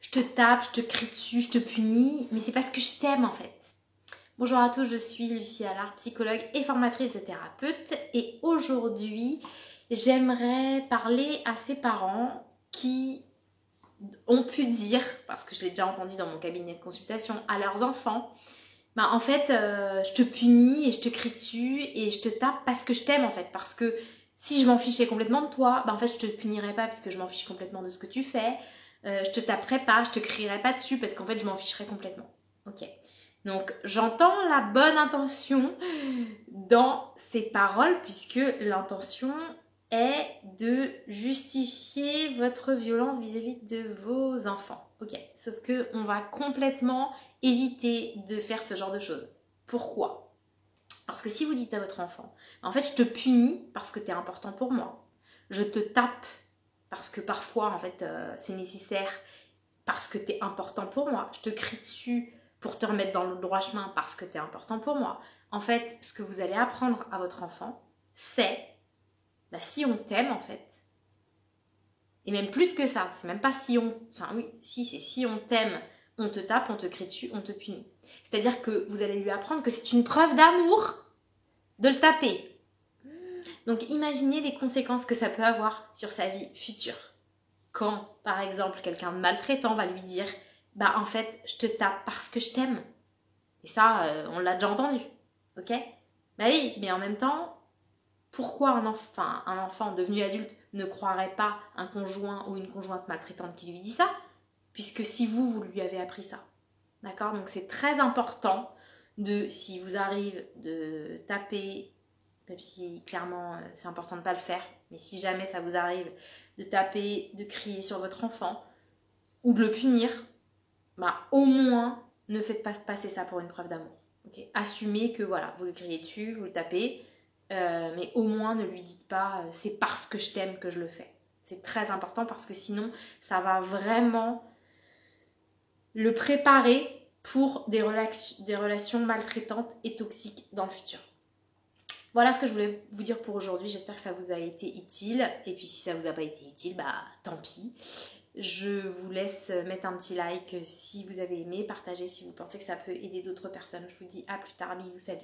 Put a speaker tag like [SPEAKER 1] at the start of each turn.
[SPEAKER 1] je te tape, je te crie dessus, je te punis, mais c'est parce que je t'aime en fait. Bonjour à tous, je suis Lucie Allard, psychologue et formatrice de thérapeute, et aujourd'hui, j'aimerais parler à ces parents qui ont pu dire, parce que je l'ai déjà entendu dans mon cabinet de consultation, à leurs enfants, bah en fait, je te punis et je te crie dessus et je te tape parce que je t'aime en fait, parce que si je m'en fichais complètement de toi, bah en fait je te punirais pas parce que je m'en fiche complètement de ce que tu fais, je te taperais pas, je te crierais pas dessus parce qu'en fait je m'en ficherais complètement. Ok. Donc j'entends la bonne intention dans ces paroles puisque l'intention est de justifier votre violence vis-à-vis de vos enfants. Ok, sauf que on va complètement éviter de faire ce genre de choses. Pourquoi ? Parce que si vous dites à votre enfant, en fait je te punis parce que tu es important pour moi. Je te tape parce que parfois en fait c'est nécessaire parce que tu es important pour moi. Je te crie dessus pour te remettre dans le droit chemin parce que tu es important pour moi. En fait, ce que vous allez apprendre à votre enfant, c'est bah, si on t'aime en fait, et même plus que ça, c'est même pas si on... Enfin oui, si c'est si on t'aime, on te tape, on te crie dessus, on te punit. C'est-à-dire que vous allez lui apprendre que c'est une preuve d'amour de le taper. Donc imaginez les conséquences que ça peut avoir sur sa vie future. Quand, par exemple, quelqu'un de maltraitant va lui dire « Bah en fait, je te tape parce que je t'aime. » Et ça, on l'a déjà entendu, ok ? Bah oui, mais en même temps, pourquoi un enfant devenu adulte ne croirait pas un conjoint ou une conjointe maltraitante qui lui dit ça ? Puisque si vous lui avez appris ça. D'accord ? Donc c'est très important de, si vous arrive de taper, même si clairement c'est important de ne pas le faire, mais si jamais ça vous arrive de taper, de crier sur votre enfant ou de le punir, bah au moins ne faites pas passer ça pour une preuve d'amour. Okay ? Assumez que voilà, vous le criez dessus, vous le tapez, mais au moins ne lui dites pas c'est parce que je t'aime que je le fais. C'est très important parce que sinon ça va vraiment le préparer pour des relations maltraitantes et toxiques dans le futur. Voilà ce que je voulais vous dire pour aujourd'hui. J'espère que ça vous a été utile. Et puis si ça vous a pas été utile, bah tant pis. Je vous laisse mettre un petit like si vous avez aimé, partager si vous pensez que ça peut aider d'autres personnes. Je vous dis à plus tard, bisous, salut.